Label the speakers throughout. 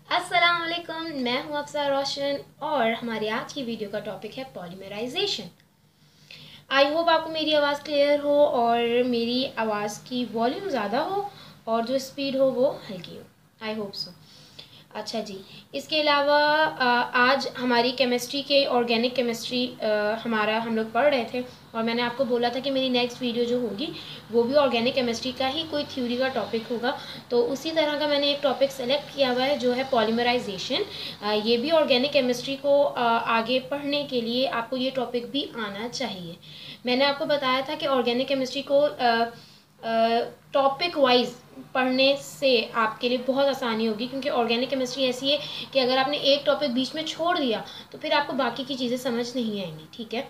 Speaker 1: अस्सलाम वालेकुम, मैं हूं अफसा रोशन और हमारी आज की वीडियो का टॉपिक है पॉलीमराइजेशन। आई होप आपको मेरी आवाज़ क्लियर हो और मेरी आवाज़ की वॉल्यूम ज़्यादा हो और जो स्पीड हो वो हल्की हो। I hope so. अच्छा जी, इसके अलावा आज हमारी केमिस्ट्री के ऑर्गेनिक केमिस्ट्री हमारा हम लोग पढ़ रहे थे और मैंने आपको बोला था कि मेरी नेक्स्ट वीडियो जो होगी वो भी ऑर्गेनिक केमिस्ट्री का ही कोई थ्योरी का टॉपिक होगा। तो उसी तरह का मैंने एक टॉपिक सेलेक्ट किया हुआ है जो है पॉलीमराइजेशन। ये भी ऑर्गेनिक केमिस्ट्री को आगे पढ़ने के लिए आपको ये टॉपिक भी आना चाहिए। मैंने आपको बताया था कि ऑर्गेनिक केमिस्ट्री को टॉपिक वाइज पढ़ने से आपके लिए बहुत आसानी होगी, क्योंकि ऑर्गेनिक केमिस्ट्री ऐसी है कि अगर आपने एक टॉपिक बीच में छोड़ दिया तो फिर आपको बाकी की चीज़ें समझ नहीं आएंगी। ठीक है,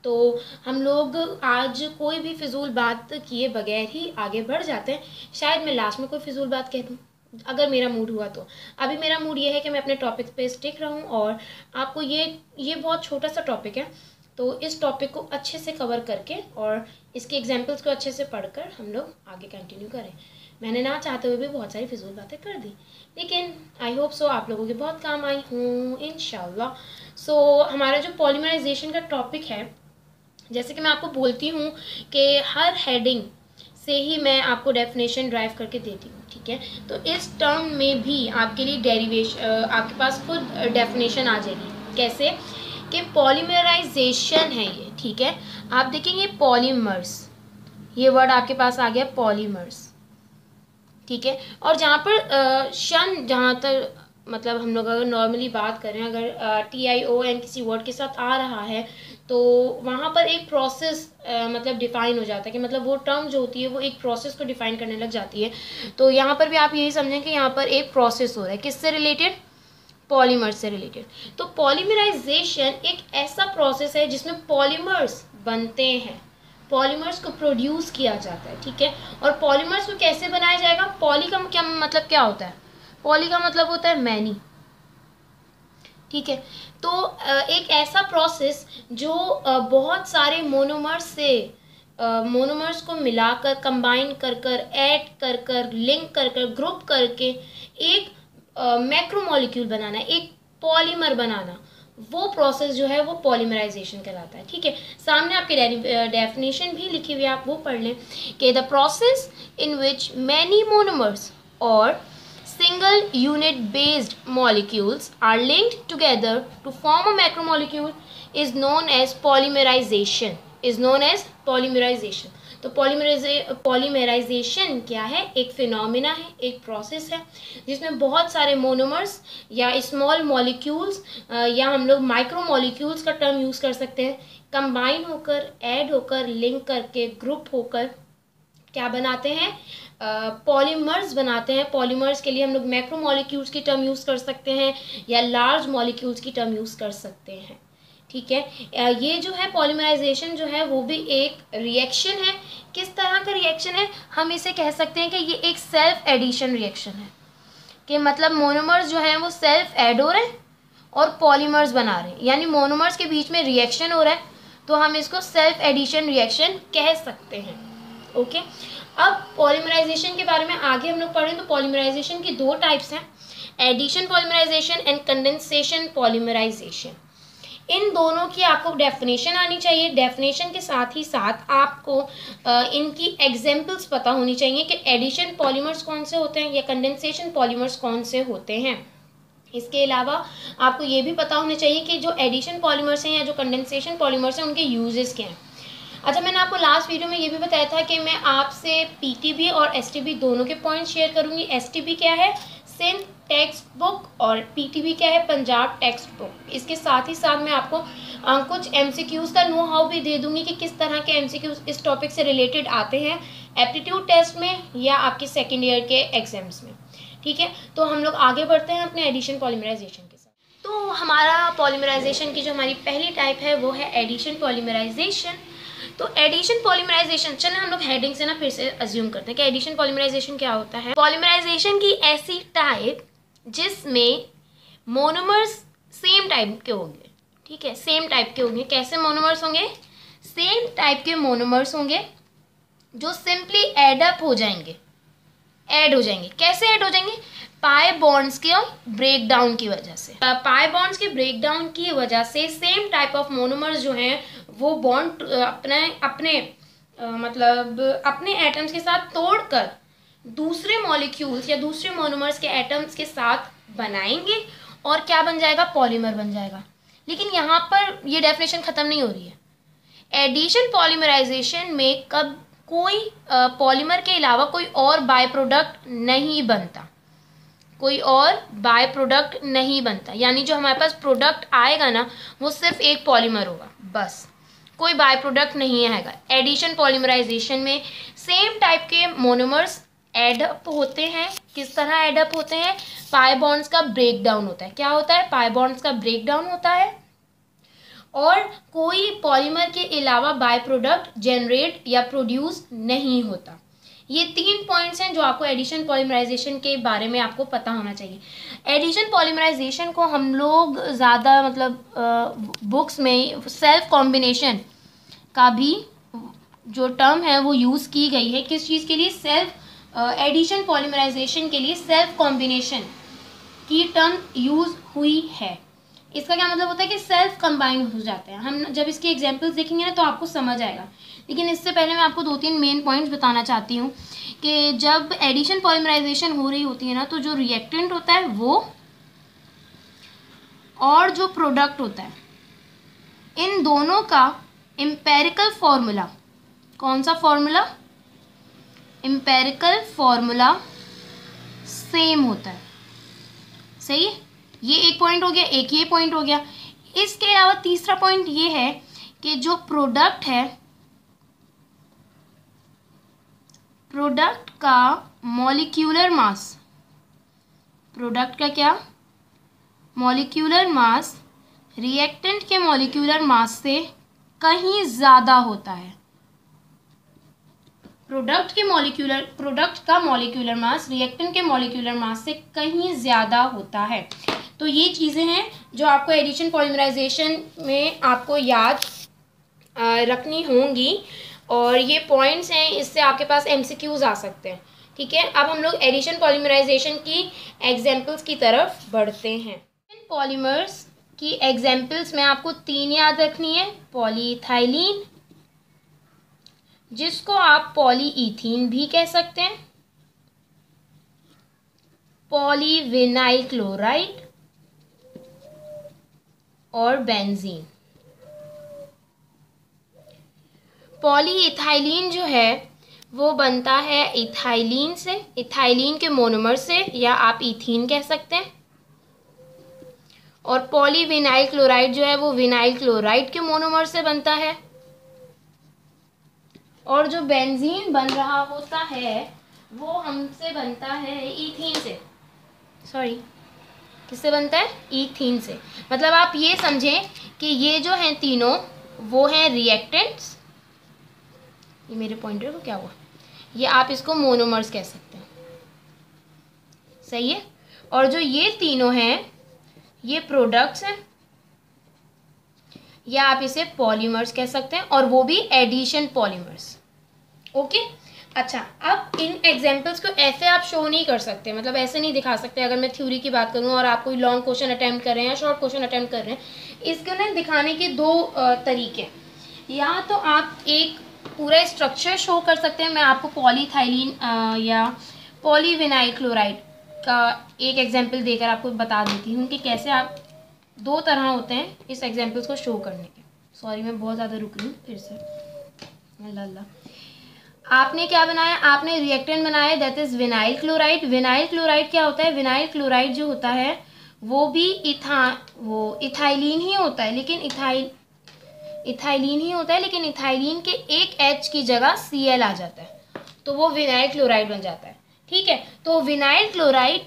Speaker 1: तो हम लोग आज कोई भी फिजूल बात किए बगैर ही आगे बढ़ जाते हैं। शायद मैं लास्ट में कोई फिजूल बात कह दूँ अगर मेरा मूड हुआ तो। अभी मेरा मूड ये है कि मैं अपने टॉपिक पे स्टिक रहूँ और आपको ये बहुत छोटा सा टॉपिक है, तो इस टॉपिक को अच्छे से कवर करके और इसके एग्जाम्पल्स को अच्छे से पढ़कर हम लोग आगे कंटिन्यू करें। मैंने ना चाहते हुए भी बहुत सारी फिजूल बातें कर दी, लेकिन आई होप सो आप लोगों के बहुत काम आई हूँ इंशाल्लाह। सो हमारा जो पॉलीमराइजेशन का टॉपिक है, जैसे कि मैं आपको बोलती हूँ कि हर हेडिंग से ही मैं आपको डेफिनेशन ड्राइव करके देती हूँ। ठीक है, तो इस टर्म में भी आपके लिए डेरिवेशन आपके पास खुद डेफिनेशन आ जाएगी। कैसे कि पॉलीमराइजेशन है ये। ठीक है, आप देखेंगे पॉलीमर्स, ये वर्ड आपके पास आ गया पॉलीमर्स। ठीक है, और जहाँ पर शन, जहाँ तक मतलब हम लोग अगर नॉर्मली बात करें, अगर TION किसी वर्ड के साथ आ रहा है तो वहाँ पर एक प्रोसेस मतलब डिफाइन हो जाता है कि मतलब वो टर्म जो होती है वो एक प्रोसेस को डिफाइन करने लग जाती है। तो यहाँ पर भी आप यही समझें कि यहाँ पर एक प्रोसेस हो रहा है, किससे रिलेटेड? पॉलीमर्स से रिलेटेड। तो पॉलीमराइजेशन एक ऐसा प्रोसेस है जिसमें पॉलीमर्स बनते हैं, पॉलीमर्स को प्रोड्यूस किया जाता है। ठीक है, और पॉलीमर्स को कैसे बनाया जाएगा? पॉली का क्या मतलब क्या होता है? पॉली का मतलब होता है मैनी। ठीक है, तो एक ऐसा प्रोसेस जो बहुत सारे मोनोमर्स से मोनोमर्स को मिलाकर, कंबाइन कर कर, ऐड कर कर, लिंक कर कर, ग्रुप करके एक मैक्रोमोलिक्यूल बनाना, एक पॉलीमर बनाना, वो प्रोसेस जो है वो पॉलीमराइजेशन कहलाता है। ठीक है, सामने आपके डेफिनेशन भी लिखी हुई है, आप वो पढ़ लें कि the process in which many monomers और single unit based molecules are linked together to form a macromolecule is known as polymerization, तो पॉलीमराइजेशन क्या है? एक फिनोमिना है, एक प्रोसेस है जिसमें बहुत सारे मोनोमर्स या स्मॉल मॉलिक्यूल्स या हम लोग माइक्रो मॉलिक्यूल्स का टर्म यूज़ कर सकते हैं, कंबाइन होकर, ऐड होकर, लिंक करके, ग्रुप होकर क्या बनाते हैं? पॉलीमर्स बनाते हैं। पॉलीमर्स के लिए हम लोग मैक्रो मॉलिक्यूल्स की टर्म यूज़ कर सकते हैं या लार्ज मॉलिक्यूल्स की टर्म यूज़ कर सकते हैं। ठीक है, ये जो है पॉलीमराइजेशन जो है वो भी एक रिएक्शन है। किस तरह का रिएक्शन है? हम इसे कह सकते हैं कि ये एक सेल्फ एडिशन रिएक्शन है, कि मतलब मोनोमर्स जो है वो सेल्फ ऐड हो रहे हैं और पॉलीमर्स बना रहे हैं, यानी मोनोमर्स के बीच में रिएक्शन हो रहा है, तो हम इसको सेल्फ एडिशन रिएक्शन कह सकते हैं। ओके, अब पॉलीमराइजेशन के बारे में आगे हम लोग पढ़ें तो पॉलीमराइजेशन की दो टाइप्स हैं, addition polymerization and condensation polymerization. इन दोनों की आपको डेफिनेशन आनी चाहिए। डेफिनेशन के साथ ही साथ आपको इनकी एग्जाम्पल्स पता होनी चाहिए कि एडिशन पॉलीमर्स कौन से होते हैं या कंडेंसेशन पॉलीमर्स कौन से होते हैं। इसके अलावा आपको ये भी पता होना चाहिए कि जो एडिशन पॉलीमर्स हैं या जो कंडेंसेशन पॉलीमर्स हैं उनके यूजेस क्या हैं। अच्छा, मैंने आपको लास्ट वीडियो में ये भी बताया था कि मैं आपसे PTB और STB दोनों के पॉइंट्स शेयर करूंगी। STB क्या है? सिंध टेक्स्ट बुक, और PTB क्या है? Punjab text book. इसके साथ ही साथ मैं आपको कुछ MCQs का नो हाउ भी दे दूंगी कि किस तरह के MCQs इस टॉपिक से रिलेटेड आते हैं एप्टीट्यूड टेस्ट में या आपके सेकेंड ईयर के एग्जाम्स में। ठीक है, तो हम लोग आगे बढ़ते हैं अपने एडिशन पॉलीमराइजेशन के साथ। तो हमारा पॉलीमराइजेशन की जो हमारी पहली टाइप है वो है एडिशन पॉलीमराइजेशन। तो एडिशन पॉलीमराइजेशन, चलें हम लोग हेडिंग से ना फिर से अज्यूम करते हैं कि एडिशन पॉलीमराइजेशन क्या होता है। पॉलीमराइजेशन की ऐसी टाइप जिसमें मोनोमर्स सेम टाइप के होंगे। ठीक है, सेम टाइप के होंगे। कैसे मोनोमर्स होंगे? सेम टाइप के मोनोमर्स होंगे जो सिंपली ऐड हो जाएंगे। कैसे ऐड हो जाएंगे? पाई बॉन्ड्स के ब्रेक डाउन की वजह से। पाई बॉन्ड्स के ब्रेक डाउन की वजह से सेम टाइप ऑफ मोनोमर्स जो हैं वो बॉन्ड अपने एटम्स के साथ तोड़कर दूसरे मॉलिक्यूल्स या दूसरे मोनोमर्स के एटम्स के साथ बनाएंगे और क्या बन जाएगा, पॉलीमर बन जाएगा। लेकिन यहाँ पर ये डेफिनेशन ख़त्म नहीं हो रही है। एडिशन पॉलीमराइजेशन में कब कोई पॉलीमर के अलावा कोई और बाय प्रोडक्ट नहीं बनता, कोई और बाय प्रोडक्ट नहीं बनता। यानी जो हमारे पास प्रोडक्ट आएगा ना वो सिर्फ एक पॉलीमर होगा, बस कोई बाय प्रोडक्ट नहीं आएगा। एडिशन पॉलीमराइजेशन में सेम टाइप के मोनोमर्स एडअप होते हैं। किस तरह एडअप होते हैं, पाई बॉन्ड्स का ब्रेक डाउन होता है। क्या होता है, पाई बॉन्ड्स का ब्रेक डाउन होता है और कोई पॉलीमर के अलावा बाय प्रोडक्ट जनरेट या प्रोड्यूस नहीं होता। ये 3 पॉइंट्स हैं जो आपको एडिशन पॉलीमराइजेशन के बारे में आपको पता होना चाहिए। एडिशन पॉलीमराइजेशन को हम लोग ज़्यादा बुक्स में सेल्फ कॉम्बिनेशन का भी जो टर्म है वो यूज़ की गई है। किस चीज़ के लिए, सेल्फ एडिशन पॉलीमराइजेशन के लिए सेल्फ कॉम्बिनेशन की टर्म यूज़ हुई है। इसका क्या मतलब होता है कि सेल्फ कंबाइन हो जाते हैं। हम जब इसके एग्जांपल्स देखेंगे ना तो आपको समझ आएगा। लेकिन इससे पहले मैं आपको 2-3 मेन पॉइंट्स बताना चाहती हूँ कि जब एडिशन पॉलीमराइजेशन हो रही होती है ना तो जो रिएक्टेंट होता है वो और जो प्रोडक्ट होता है, इन दोनों का एम्पेरिकल फॉर्मूला, कौन सा फॉर्मूला, एम्पेरिकल फॉर्मूला सेम होता है। सही है, ये एक पॉइंट हो गया, एक ये पॉइंट हो गया। इसके अलावा तीसरा पॉइंट ये है कि जो प्रोडक्ट है, प्रोडक्ट का मॉलिक्यूलर मास, प्रोडक्ट का क्या, मॉलिक्यूलर मास रिएक्टेंट के मॉलिक्यूलर मास से कहीं ज़्यादा होता है। प्रोडक्ट का मॉलिक्यूलर मास रिएक्टेंट के मॉलिक्यूलर मास से कहीं ज़्यादा होता है। तो ये चीज़ें हैं जो आपको एडिशन पॉलीमराइजेशन में आपको याद रखनी होंगी और ये पॉइंट्स हैं, इससे आपके पास MCQs आ सकते हैं। ठीक है, अब हम लोग एडिशन पॉलीमराइजेशन की एग्जाम्पल्स की तरफ बढ़ते हैं। पॉलीमर्स की एग्जाम्पल्स में आपको 3 याद रखनी है। पॉलीइथाइलिन, जिसको आप पॉलीइथीन भी कह सकते हैं, पॉलीविनाइल क्लोराइड और बेंजीन। पॉलीइथाइलिन जो है वो बनता है इथाइलिन से, इथाइलिन के मोनोमर से, या आप इथीन कह सकते हैं। और पॉलीविनाइल क्लोराइड जो है वो विनाइल क्लोराइड के मोनोमर से बनता है। और जो बेंजीन बन रहा होता है वो हमसे बनता है इथीन से, सॉरी किससे बनता है, इथीन से। मतलब आप ये समझें कि ये जो हैं तीनों वो हैं रिएक्टेंट्स, ये मेरे पॉइंटर को क्या हुआ, ये आप इसको मोनोमर्स कह सकते हैं। सही है, और जो ये तीनों हैं ये प्रोडक्ट्स हैं, या आप इसे पॉलीमर्स कह सकते हैं, और वो भी एडिशन पॉलीमर्स। ओके, अच्छा, अब इन एग्जाम्पल्स को ऐसे आप शो नहीं कर सकते, मतलब ऐसे नहीं दिखा सकते। अगर मैं थ्योरी की बात करूं और आप कोई लॉन्ग क्वेश्चन अटेम्प्ट कर रहे हैं या शॉर्ट क्वेश्चन अटेम्प्ट कर रहे हैं, इसको ना दिखाने के 2 तरीके। या तो आप एक पूरा स्ट्रक्चर शो कर सकते हैं। मैं आपको पॉलीइथाइलिन या पॉलीविनाइल क्लोराइड का एक एग्जाम्पल देकर आपको बता देती हूँ कि कैसे आप 2 तरह होते हैं इस एग्जाम्पल्स को शो करने के। सॉरी मैं बहुत ज़्यादा रुक रही हूँ, फिर से अल्लाह। आपने क्या बनाया, आपने रिएक्टेंट बनाया, that is vinyl chloride. Vinyl chloride क्या होता है, विनाइल क्लोराइड जो होता है वो भी इथाइलिन ही होता है, लेकिन इथाइलिन के एक H की जगह Cl आ जाता है, तो वो विनाइल क्लोराइड बन जाता है। ठीक है, तो विनाइल क्लोराइड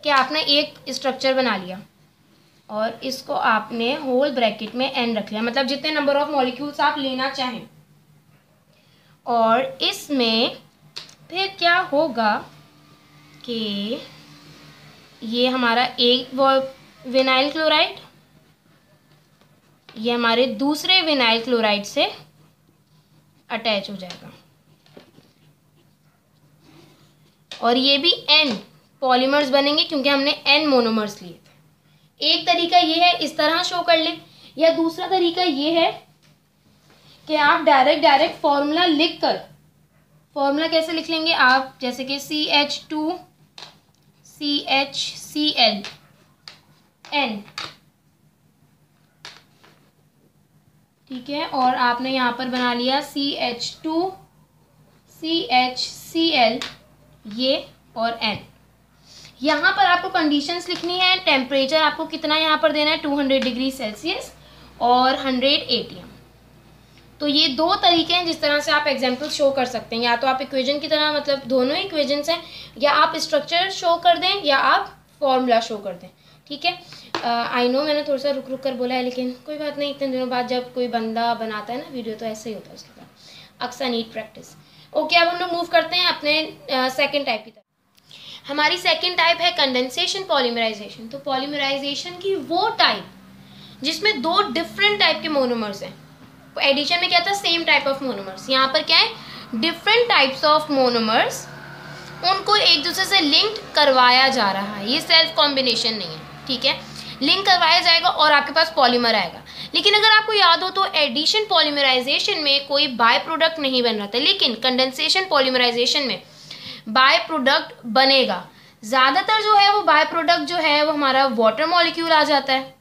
Speaker 1: के आपने एक स्ट्रक्चर बना लिया और इसको आपने होल ब्रैकेट में n रख लिया, मतलब जितने नंबर ऑफ मॉलिक्यूल्स आप लेना चाहें। और इसमें फिर क्या होगा कि ये हमारा एक विनाइल क्लोराइड ये हमारे दूसरे विनाइल क्लोराइड से अटैच हो जाएगा, और ये भी N पॉलीमर्स बनेंगे क्योंकि हमने n मोनोमर्स लिए थे। एक तरीका ये है, इस तरह शो कर लें, या दूसरा तरीका ये है कि आप डायरेक्ट फॉर्मूला लिख कर, फॉर्मूला कैसे लिख लेंगे आप, जैसे कि CH2 CHCl N, ठीक है, और आपने यहाँ पर बना लिया CH2 CHCl ये और N। यहाँ पर आपको कंडीशंस लिखनी है, टेम्परेचर आपको कितना यहाँ पर देना है 200 डिग्री सेल्सियस और 100 ATM। तो ये दो तरीके हैं जिस तरह से आप एग्जाम्पल शो कर सकते हैं, या तो आप इक्वेशन की तरह, मतलब दोनों इक्वेशंस हैं, या आप स्ट्रक्चर शो कर दें या आप फॉर्मूला शो कर दें, ठीक है। आई नो मैंने थोड़ा सा रुक रुक कर बोला है, लेकिन कोई बात नहीं, इतने दिनों बाद जब कोई बंदा बनाता है ना वीडियो तो ऐसे ही होता है उसके बाद, अक्सर नीड प्रैक्टिस। ओके, अब हम लोग मूव करते हैं अपने सेकेंड टाइप की तरफ। हमारी सेकेंड टाइप है कंडेंसेशन पॉलीमराइजेशन। तो पॉलीमराइजेशन की वो टाइप जिसमें दो डिफरेंट टाइप के मोनोमर्स हैं। एडिशन में क्या था, सेम टाइप ऑफ मोनोमर्स, यहाँ पर क्या है डिफरेंट टाइप्स ऑफ मोनोमर्स, उनको एक दूसरे से लिंक करवाया जा रहा है, ये सेल्फ कॉम्बिनेशन नहीं है, ठीक है, लिंक करवाया जाएगा और आपके पास पॉलीमर आएगा। लेकिन अगर आपको याद हो तो एडिशन पॉलीमराइजेशन में कोई बाय प्रोडक्ट नहीं बन रहा था, लेकिन कंडेंसेशन पॉलीमराइजेशन में बाय प्रोडक्ट बनेगा। ज़्यादातर जो है वो बाय प्रोडक्ट जो है वो हमारा वाटर मॉलिक्यूल आ जाता है,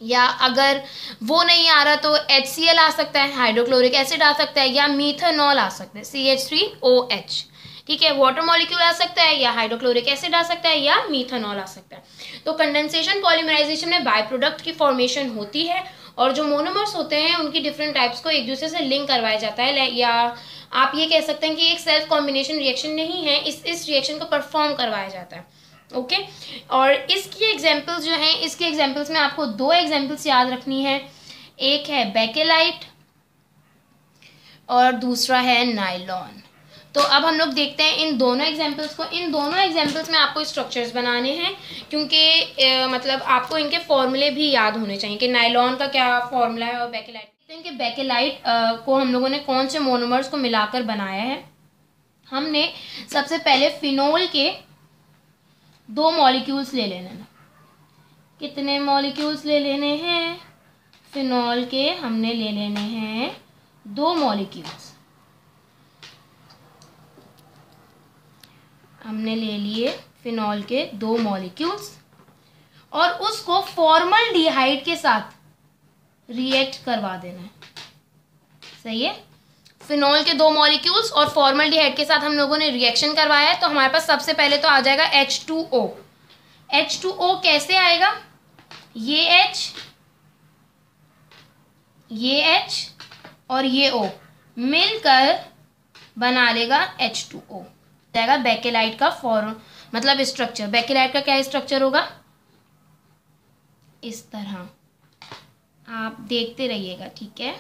Speaker 1: या अगर वो नहीं आ रहा तो HCl आ सकता है, हाइड्रोक्लोरिक एसिड आ सकता है, या मीथेनॉल आ सकता है CH3OH, ठीक है, वाटर मॉलिक्यूल आ सकता है, या हाइड्रोक्लोरिक एसिड आ सकता है, या मीथेनॉल आ सकता है। तो कंडेंसेशन पॉलीमराइजेशन में बाय प्रोडक्ट की फॉर्मेशन होती है और जो मोनोमर्स होते हैं उनकी डिफरेंट टाइप्स को एक दूसरे से लिंक करवाया जाता है, या आप ये कह सकते हैं कि एक सेल्फ कॉम्बिनेशन रिएक्शन नहीं है, इस रिएक्शन को परफॉर्म करवाया जाता है। ओके, और इसकी एग्जांपल्स जो हैं, इसके एग्जांपल्स में आपको दो एग्जांपल्स याद रखनी है, एक है बेकेलाइट और दूसरा है नायलॉन। तो अब हम लोग देखते हैं इन दोनों एग्जांपल्स को। इन दोनों एग्जांपल्स में आपको स्ट्रक्चर्स बनाने हैं, क्योंकि मतलब आपको इनके फॉर्मूले भी याद होने चाहिए कि नायलॉन का क्या फॉर्मूला है और बेकेलाइट। देखते हैं कि बेकेलाइट को हम लोगों ने कौन से मोनोमर्स को मिलाकर बनाया है। हमने सबसे पहले फिनोल के दो मॉलिक्यूल्स ले लेने हैं। कितने मॉलिक्यूल्स ले लेने हैं? फिनोल के हमने ले लेने हैं दो मॉलिक्यूल्स। हमने ले लिए फिनोल के दो मॉलिक्यूल्स और उसको फॉर्मल्डिहाइड के साथ रिएक्ट करवा देना है। सही है, फिनोल के दो मॉलिक्यूल्स और फॉर्मल्डिहाइड के साथ हम लोगों ने रिएक्शन करवाया है। तो हमारे पास सबसे पहले तो आ जाएगा H2O। H2O कैसे आएगा? ये H और ये O मिलकर बना लेगा H2O। जाएगा बेकेलाइट का फॉर्म, मतलब स्ट्रक्चर। बेकेलाइट का क्या स्ट्रक्चर होगा? इस तरह आप देखते रहिएगा, ठीक है।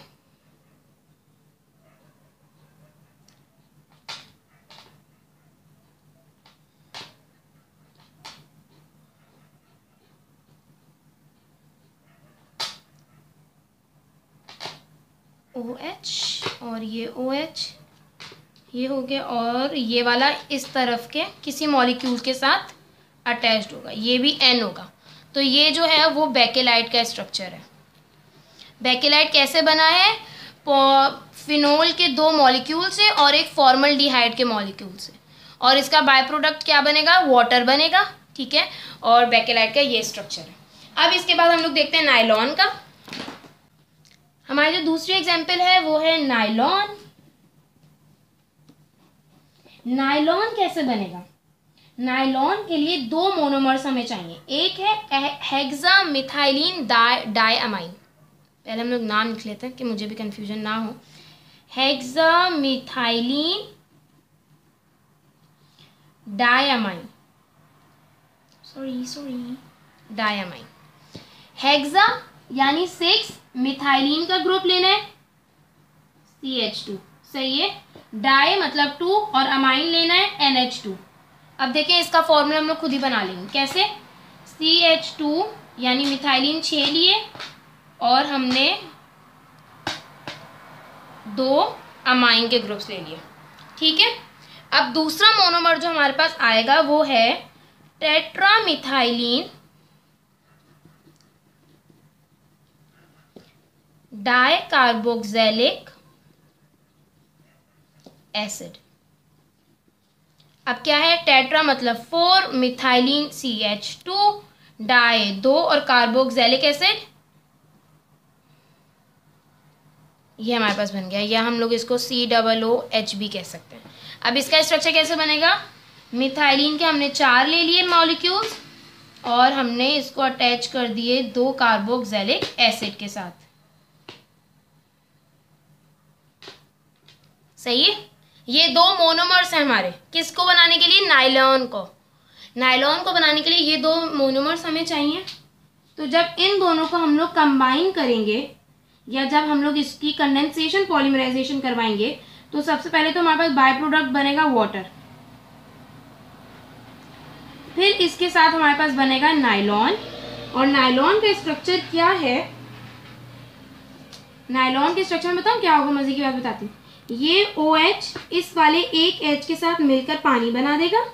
Speaker 1: OH और ये OH, ये हो गया, और ये वाला इस तरफ के किसी मॉलिक्यूल के साथ अटैच्ड होगा, ये भी N होगा। तो ये जो है वो बेकेलाइट का स्ट्रक्चर है। बेकेलाइट कैसे बना है? फिनोल के दो मॉलिक्यूल से और एक फॉर्मल्डिहाइड के मॉलिक्यूल से, और इसका बाय प्रोडक्ट क्या बनेगा? वाटर बनेगा, ठीक है। और बेकेलाइट का ये स्ट्रक्चर है। अब इसके बाद हम लोग देखते हैं नायलॉन का। हमारी जो दूसरी एग्जाम्पल है वो है नायलॉन। नायलॉन कैसे बनेगा? नायलॉन के लिए दो मोनोमर्स हमें चाहिए। एक है हेक्सामिथाइलिन डायअमाइन। पहले हम लोग नाम लिख लेते हैं कि मुझे भी कंफ्यूजन ना हो। Hexamethylene diamine, sorry diamine. Hexa यानी 6, मिथाइलिन का ग्रुप लेना है CH2, सही है। डाई मतलब 2 और अमाइन लेना है NH2। अब देखें इसका फॉर्मूला हम लोग खुद ही बना लेंगे। कैसे? CH2 यानी मिथाइलिन 6 लिए और हमने 2 अमाइन के ग्रुप्स ले लिए, ठीक है। अब दूसरा मोनोमर जो हमारे पास आएगा वो है टेट्रामिथाइलिन डाइकार्बोक्सिलिक एसिड। अब क्या है, टेट्रा मतलब 4, मिथाइलिन CH2, डाई 2 और कार्बोक्सिलिक एसिड ये हमारे पास बन गया, या हम लोग इसको COOH भी कह सकते हैं। अब इसका स्ट्रक्चर कैसे बनेगा, मिथाइलिन के हमने 4 ले लिए मॉलिक्यूल्स और हमने इसको अटैच कर दिए 2 कार्बोक्सिलिक एसिड के साथ। सही है, ये 2 मोनोमर्स हैं हमारे, किसको बनाने के लिए, नायलॉन को। नायलॉन को बनाने के लिए ये 2 मोनोमर्स हमें चाहिए। तो जब इन दोनों को हम लोग कंबाइन करेंगे या जब हम लोग इसकी कंडेंसेशन पॉलीमराइजेशन करवाएंगे तो सबसे पहले तो हमारे पास बाय प्रोडक्ट बनेगा वाटर, फिर इसके साथ हमारे पास बनेगा नायलॉन। और नायलॉन का स्ट्रक्चर क्या है, नायलॉन के स्ट्रक्चर में बताऊँ क्या होगा, मजे की बात बताती हूँ। ये OH इस वाले एक H के साथ मिलकर पानी बना देगा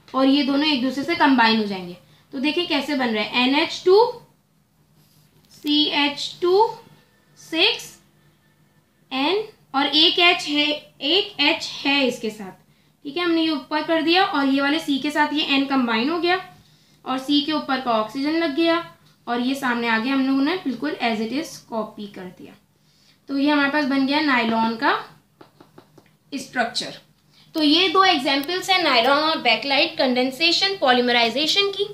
Speaker 1: और ये दोनों एक दूसरे से कंबाइन हो जाएंगे। तो देखिए कैसे बन रहा है, NH2 CH2 6 N और एक H है इसके साथ, ठीक है। हमने ये ऊपर कर दिया और ये वाले C के साथ ये N कंबाइन हो गया और C के ऊपर का ऑक्सीजन लग गया और ये सामने आगे हम लोगों ने बिल्कुल एज इट इज कॉपी कर दिया। तो ये हमारे पास बन गया नायलॉन का स्ट्रक्चर। तो ये 2 एग्जाम्पल्स हैं नायलॉन और बैकलाइट कंडेंसेशन पॉलीमराइजेशन की,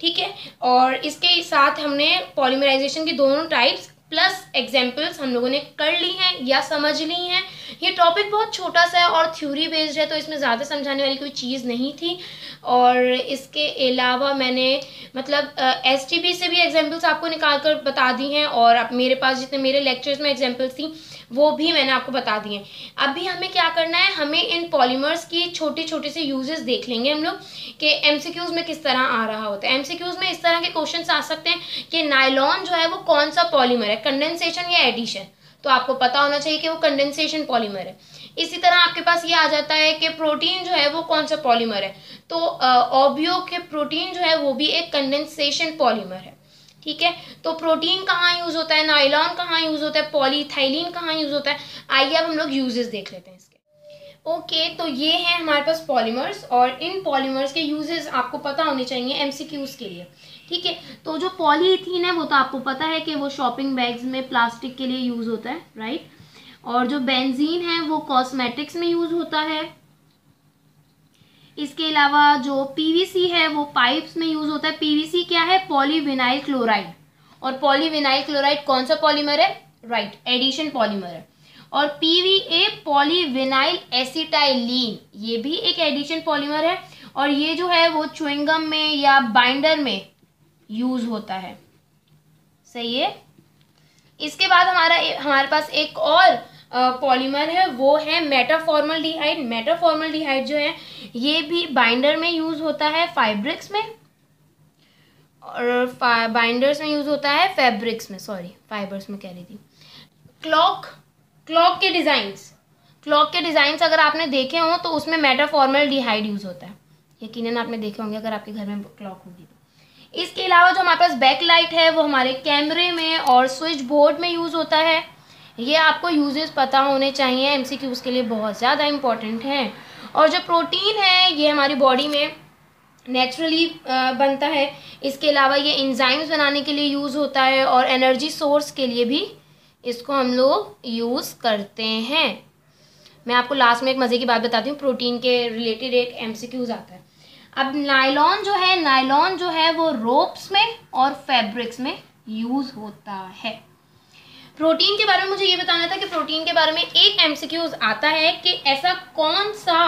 Speaker 1: ठीक है। और इसके साथ हमने पॉलीमराइजेशन की दोनों टाइप्स प्लस एग्जाम्पल्स हम लोगों ने कर ली हैं या समझ ली हैं। ये टॉपिक बहुत छोटा सा है और थ्योरी बेस्ड है तो इसमें ज़्यादा समझाने वाली कोई चीज़ नहीं थी। और इसके अलावा मैंने मतलब STB से भी एग्जाम्पल्स आपको निकाल कर बता दी हैं और अब मेरे पास जितने मेरे लेक्चर्स में एग्जाम्पल्स थी वो भी मैंने आपको बता दिए हैं। अभी हमें क्या करना है, हमें इन पॉलीमर्स की छोटे छोटे से यूजेस देख लेंगे हम लोग कि MCQs में किस तरह आ रहा होता है। MCQs में इस तरह के क्वेश्चंस आ सकते हैं कि नायलॉन जो है वो कौन सा पॉलीमर है, कंडेंसेशन या एडिशन, तो आपको पता होना चाहिए कि वो कंडेंसेशन पॉलीमर है। इसी तरह आपके पास ये आ जाता है कि प्रोटीन जो है वो कौन सा पॉलीमर है, तो ऑबियो के प्रोटीन जो है वो भी एक कंडेंसेशन पॉलीमर है, ठीक है। तो प्रोटीन कहाँ यूज होता है, नायलॉन कहाँ यूज होता है, पॉलीइथाइलिन कहाँ यूज होता है, आइए अब हम लोग यूजेस देख लेते हैं इसके। ओके, तो ये है हमारे पास पॉलीमर्स और इन पॉलीमर्स के यूजेस आपको पता होने चाहिए MCQs के लिए, ठीक है। तो जो पॉलीइथीन है वो तो आपको पता है कि वो शॉपिंग बैग्स में प्लास्टिक के लिए यूज होता है, राइट। और जो बेंजीन है वो कॉस्मेटिक्स में यूज होता है। इसके अलावा जो PVC है वो पाइप्स में यूज होता है। PVC क्या है, पॉलीविनाइल क्लोराइड, और पॉलीविनाइल क्लोराइड कौन सा पॉलीमर है, राइट, एडिशन पॉलीमर है। और PVA पॉलीविनाइल एसिटाइलिन ये भी एक एडिशन पॉलीमर है और ये जो है वो च्युइंगम में या बाइंडर में यूज होता है, सही है। इसके बाद हमारे पास एक और पॉलीमर है वो है मेटाफॉर्मल्डिहाइड। मेटाफॉर्मल्डिहाइड जो है ये भी बाइंडर में यूज होता है, फाइब्रिक्स में, और बाइंडर्स में यूज होता है, फैब्रिक्स में, सॉरी फाइबर्स में कह रही थी। क्लॉक के डिजाइन्स अगर आपने देखे हो तो उसमें मेटाफॉर्मल्डिहाइड यूज होता है, यकीनन आपने देखे होंगे अगर आपके घर में क्लॉक होगी तो। इसके अलावा जो हमारे पास बैकलाइट है वो हमारे कैमरे में और स्विच बोर्ड में यूज होता है। ये आपको यूजेस पता होने चाहिए, MCQs के लिए बहुत ज़्यादा इम्पॉर्टेंट हैं। और जो प्रोटीन है ये हमारी बॉडी में नेचुरली बनता है। इसके अलावा ये एंजाइम्स बनाने के लिए यूज़ होता है और एनर्जी सोर्स के लिए भी इसको हम लोग यूज़ करते हैं। मैं आपको लास्ट में एक मज़े की बात बताती हूँ, प्रोटीन के रिलेटेड एक MCQs आता है। अब नायलॉन जो है वो रोप्स में और फैब्रिक्स में यूज़ होता है। प्रोटीन के बारे में मुझे ये बताना था कि प्रोटीन के बारे में एक MCQs आता है कि ऐसा कौन सा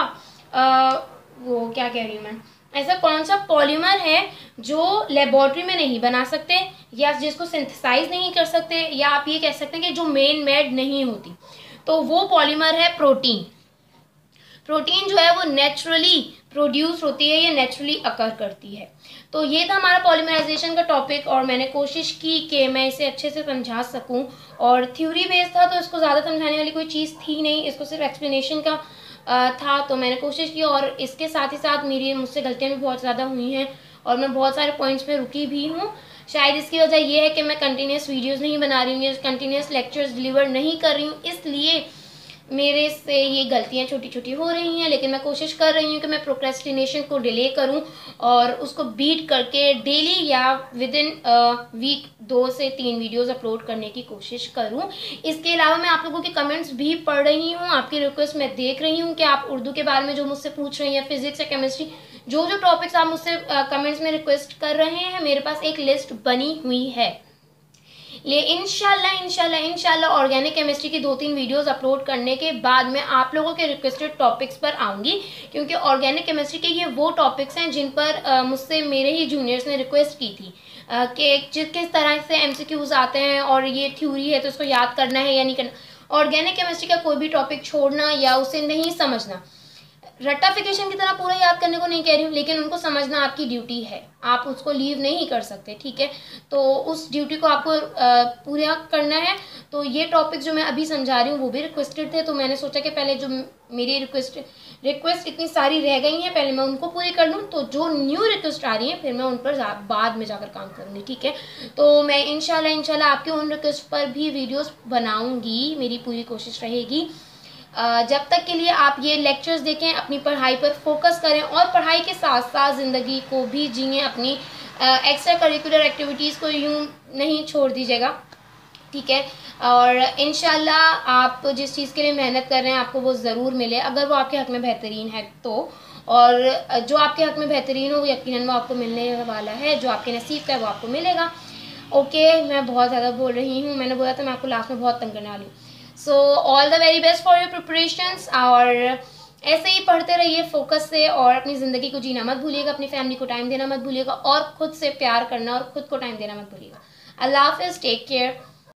Speaker 1: वो क्या कह रही हूँ मैं, ऐसा कौन सा पॉलीमर है जो लेबोरेटरी में नहीं बना सकते या जिसको सिंथेसाइज नहीं कर सकते, या आप ये कह सकते हैं कि जो मेन मेड नहीं होती, तो वो पॉलीमर है प्रोटीन। प्रोटीन जो है वो नेचुरली प्रोड्यूस होती है या नेचुरली अकर करती है। तो ये था हमारा पॉलीमराइजेशन का टॉपिक और मैंने कोशिश की कि मैं इसे अच्छे से समझा सकूं। और थ्योरी बेस्ड था तो इसको ज़्यादा समझाने वाली कोई चीज़ थी नहीं, इसको सिर्फ एक्सप्लेनेशन का था, तो मैंने कोशिश की। और इसके साथ ही साथ मुझसे गलतियाँ भी बहुत ज़्यादा हुई हैं और मैं बहुत सारे पॉइंट्स पे रुकी भी हूँ। शायद इसकी वजह ये है कि मैं कंटिन्यूस वीडियोस नहीं बना रही हूँ या कंटिन्यूस लेक्चर्स डिलीवर नहीं कर रही हूँ, इसलिए मेरे से ये गलतियाँ छोटी छोटी हो रही हैं। लेकिन मैं कोशिश कर रही हूँ कि मैं प्रोक्रेस्टिनेशन को डिले करूँ और उसको बीट करके डेली या विद इन वीक 2 से 3 वीडियोस अपलोड करने की कोशिश करूँ। इसके अलावा मैं आप लोगों के कमेंट्स भी पढ़ रही हूँ, आपकी रिक्वेस्ट मैं देख रही हूँ कि आप उर्दू के बारे में जो मुझसे पूछ रही हैं, फिजिक्स या केमिस्ट्री, जो जो टॉपिक्स आप मुझसे कमेंट्स में रिक्वेस्ट कर रहे हैं, मेरे पास एक लिस्ट बनी हुई है। ये इंशाल्लाह ऑर्गेनिक केमिस्ट्री की 2-3 वीडियोस अपलोड करने के बाद मैं आप लोगों के रिक्वेस्टेड टॉपिक्स पर आऊँगी, क्योंकि ऑर्गेनिक केमिस्ट्री के ये वो टॉपिक्स हैं जिन पर मुझसे मेरे ही जूनियर्स ने रिक्वेस्ट की थी कि किस तरह से एमसीक्यूज आते हैं और ये थ्योरी है तो इसको याद करना है या नहीं करना। ऑर्गेनिक केमिस्ट्री का कोई भी टॉपिक छोड़ना या उसे नहीं समझना, रट्टाफिकेशन की तरह पूरा याद करने को नहीं कह रही हूँ, लेकिन उनको समझना आपकी ड्यूटी है, आप उसको लीव नहीं कर सकते, ठीक है। तो उस ड्यूटी को आपको पूरा करना है। तो ये टॉपिक जो मैं अभी समझा रही हूँ वो भी रिक्वेस्टेड थे, तो मैंने सोचा कि पहले जो मेरी रिक्वेस्ट इतनी सारी रह गई हैं पहले मैं उनको पूरी कर लूँ, तो जो न्यू रिक्वेस्ट आ रही है फिर मैं उन पर बाद में जाकर काम करूँगी, ठीक है। तो मैं इंशाल्लाह आपके उन रिक्वेस्ट पर भी वीडियोज़ बनाऊँगी, मेरी पूरी कोशिश रहेगी। जब तक के लिए आप ये लेक्चर्स देखें, अपनी पढ़ाई पर फोकस करें और पढ़ाई के साथ साथ ज़िंदगी को भी जिएं, अपनी एक्स्ट्रा करिकुलर एक्टिविटीज़ को यूँ नहीं छोड़ दीजिएगा, ठीक है। और इंशाल्लाह आप जिस चीज़ के लिए मेहनत कर रहे हैं आपको वो ज़रूर मिले, अगर वो आपके हक़ में बेहतरीन है तो। और जो आपके हक़ में बेहतरीन हो यकीनन वो आपको मिलने वाला है, जो आपके नसीब का है वो आपको मिलेगा। ओके, मैं बहुत ज़्यादा बोल रही हूँ, मैंने बोला था मैं आपको लास्ट में बहुत तंग करने वाली हूँ। So all the very best for your preparations, और ऐसे ही पढ़ते रहिए फोकस से, और अपनी ज़िंदगी को जीना मत भूलिएगा, अपनी फैमिली को टाइम देना मत भूलिएगा, और खुद से प्यार करना और खुद को टाइम देना मत भूलिएगा। अल्लाह हाफ़िज़, टेक केयर।